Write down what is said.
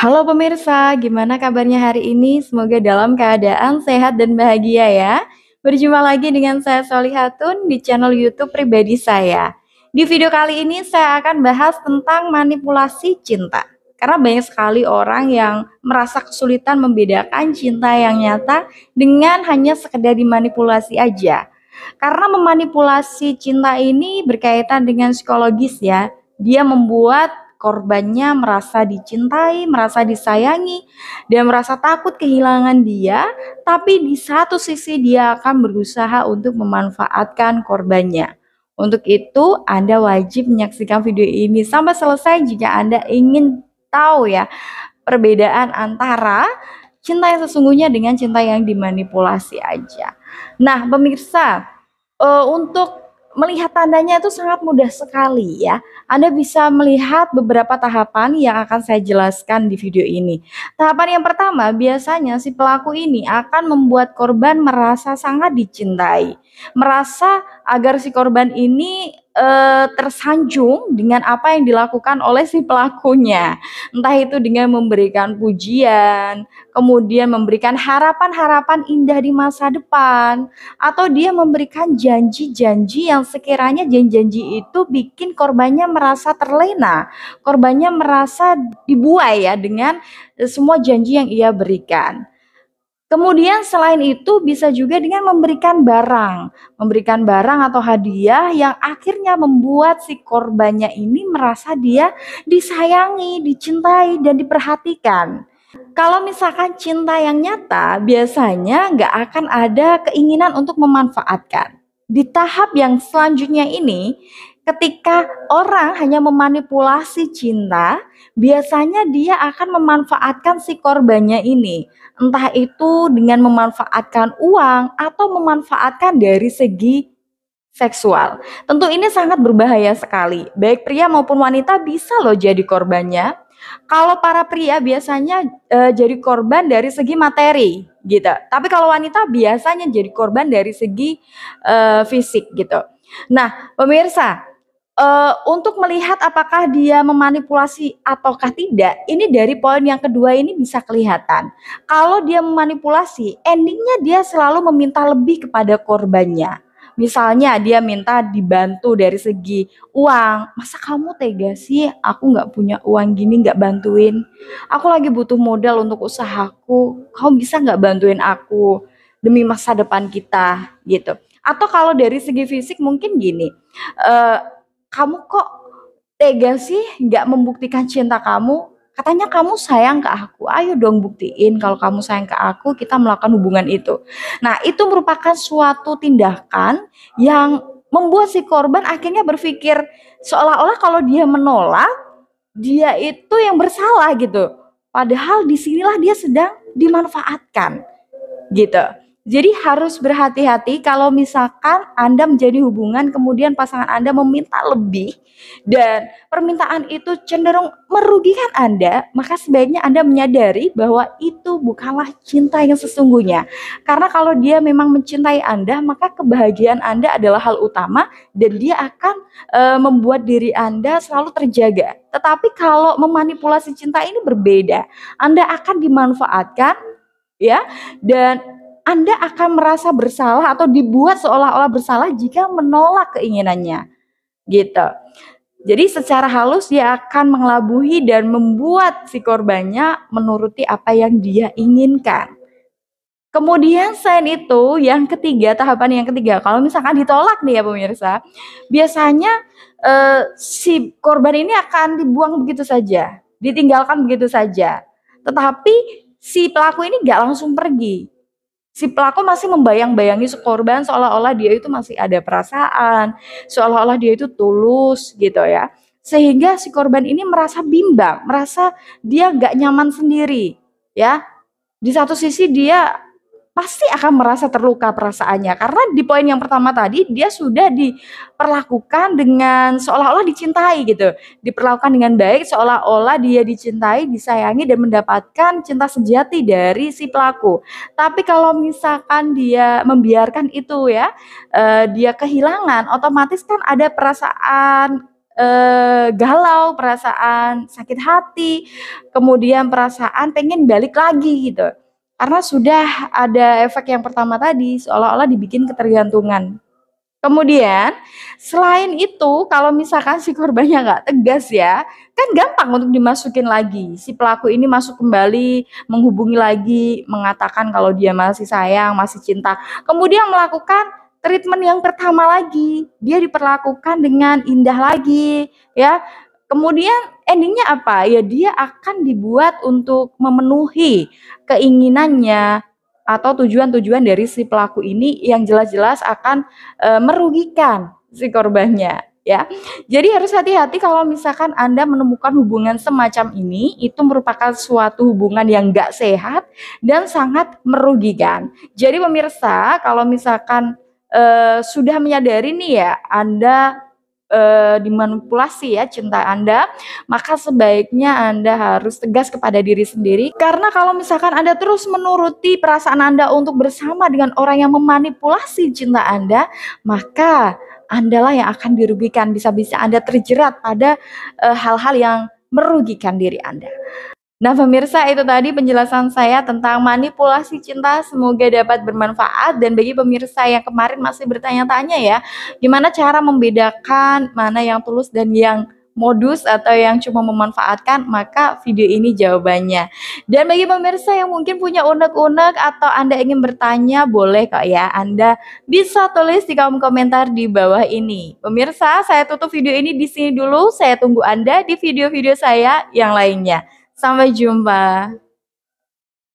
Halo pemirsa, gimana kabarnya hari ini? Semoga dalam keadaan sehat dan bahagia ya. Berjumpa lagi dengan saya Solihatun di channel YouTube pribadi saya. Di video kali ini saya akan bahas tentang manipulasi cinta. Karena banyak sekali orang yang merasa kesulitan membedakan cinta yang nyata dengan hanya sekedar dimanipulasi aja. Karena memanipulasi cinta ini berkaitan dengan psikologis ya. Dia membuat korbannya merasa dicintai, merasa disayangi, dan merasa takut kehilangan dia, tapi di satu sisi dia akan berusaha untuk memanfaatkan korbannya. Untuk itu, Anda wajib menyaksikan video ini sampai selesai jika Anda ingin tahu ya perbedaan antara cinta yang sesungguhnya dengan cinta yang dimanipulasi aja. Nah, pemirsa, untuk melihat tandanya itu sangat mudah sekali ya. Anda bisa melihat beberapa tahapan yang akan saya jelaskan di video ini. Tahapan yang pertama, biasanya si pelaku ini akan membuat korban merasa sangat dicintai. Merasa agar si korban ini tersanjung dengan apa yang dilakukan oleh si pelakunya. Entah itu dengan memberikan pujian, kemudian memberikan harapan-harapan indah di masa depan, atau dia memberikan janji-janji yang sekiranya janji-janji itu bikin korbannya merasa terlena, korbannya merasa dibuai ya dengan semua janji yang ia berikan. Kemudian selain itu bisa juga dengan memberikan barang atau hadiah yang akhirnya membuat si korbannya ini merasa dia disayangi, dicintai, dan diperhatikan. Kalau misalkan cinta yang nyata, biasanya nggak akan ada keinginan untuk memanfaatkan. Di tahap yang selanjutnya ini, ketika orang hanya memanipulasi cinta, biasanya dia akan memanfaatkan si korbannya ini. Entah itu dengan memanfaatkan uang atau memanfaatkan dari segi seksual. Tentu ini sangat berbahaya sekali. Baik pria maupun wanita bisa loh jadi korbannya. Kalau para pria biasanya jadi korban dari segi materi gitu. Tapi kalau wanita biasanya jadi korban dari segi fisik gitu. Nah, pemirsa, untuk melihat apakah dia memanipulasi ataukah tidak, ini dari poin yang kedua ini bisa kelihatan. Kalau dia memanipulasi, endingnya dia selalu meminta lebih kepada korbannya. Misalnya dia minta dibantu dari segi uang. Masa kamu tega sih aku nggak punya uang gini nggak bantuin? Aku lagi butuh modal untuk usahaku. Kamu bisa nggak bantuin aku demi masa depan kita gitu. Atau kalau dari segi fisik mungkin gini, eh, kamu kok tega sih nggak membuktikan cinta kamu? Katanya kamu sayang ke aku, ayo dong buktiin kalau kamu sayang ke aku, kita melakukan hubungan itu. Nah, itu merupakan suatu tindakan yang membuat si korban akhirnya berpikir seolah-olah kalau dia menolak, dia itu yang bersalah gitu. Padahal disinilah dia sedang dimanfaatkan gitu. Jadi harus berhati-hati kalau misalkan Anda menjadi hubungan kemudian pasangan Anda meminta lebih dan permintaan itu cenderung merugikan Anda, maka sebaiknya Anda menyadari bahwa itu bukanlah cinta yang sesungguhnya. Karena kalau dia memang mencintai Anda, maka kebahagiaan Anda adalah hal utama dan dia akan membuat diri Anda selalu terjaga. Tetapi kalau memanipulasi cinta ini berbeda. Anda akan dimanfaatkan ya, dan Anda akan merasa bersalah atau dibuat seolah-olah bersalah jika menolak keinginannya gitu. Jadi secara halus dia akan mengelabuhi dan membuat si korbannya menuruti apa yang dia inginkan. Kemudian selain itu yang ketiga, tahapan yang ketiga, kalau misalkan ditolak nih ya pemirsa, biasanya si korban ini akan dibuang begitu saja, ditinggalkan begitu saja. Tetapi si pelaku ini nggak langsung pergi. Si pelaku masih membayang-bayangi si korban seolah-olah dia itu masih ada perasaan, seolah-olah dia itu tulus gitu ya. Sehingga si korban ini merasa bimbang, merasa dia nggak nyaman sendiri ya. Di satu sisi dia pasti akan merasa terluka perasaannya karena di poin yang pertama tadi dia sudah diperlakukan dengan seolah-olah dicintai gitu, diperlakukan dengan baik seolah-olah dia dicintai, disayangi dan mendapatkan cinta sejati dari si pelaku. Tapi kalau misalkan dia membiarkan itu ya, dia kehilangan, otomatis kan ada perasaan galau, perasaan sakit hati, kemudian perasaan pengen balik lagi gitu. Karena sudah ada efek yang pertama tadi, seolah-olah dibikin ketergantungan. Kemudian, selain itu kalau misalkan si korbannya nggak tegas ya, kan gampang untuk dimasukin lagi. Si pelaku ini masuk kembali, menghubungi lagi, mengatakan kalau dia masih sayang, masih cinta. Kemudian melakukan treatment yang pertama lagi. Dia diperlakukan dengan indah lagi, ya. Kemudian endingnya apa? Ya dia akan dibuat untuk memenuhi keinginannya atau tujuan-tujuan dari si pelaku ini yang jelas-jelas akan merugikan si korbannya ya. Jadi harus hati-hati kalau misalkan Anda menemukan hubungan semacam ini, itu merupakan suatu hubungan yang gak sehat dan sangat merugikan. Jadi pemirsa, kalau misalkan sudah menyadari nih ya, Anda dimanipulasi ya cinta Anda, maka sebaiknya Anda harus tegas kepada diri sendiri. Karena kalau misalkan Anda terus menuruti perasaan Anda untuk bersama dengan orang yang memanipulasi cinta Anda, maka Andalah yang akan dirugikan. Bisa-bisa Anda terjerat pada hal-hal yang merugikan diri Anda. Nah, pemirsa, itu tadi penjelasan saya tentang manipulasi cinta. Semoga dapat bermanfaat. Dan bagi pemirsa yang kemarin masih bertanya-tanya ya, gimana cara membedakan mana yang tulus dan yang modus atau yang cuma memanfaatkan, maka video ini jawabannya. Dan bagi pemirsa yang mungkin punya unek-unek atau Anda ingin bertanya, boleh kok ya, Anda bisa tulis di kolom komentar di bawah ini. Pemirsa, saya tutup video ini di sini dulu. Saya tunggu Anda di video-video saya yang lainnya. Sampai jumpa.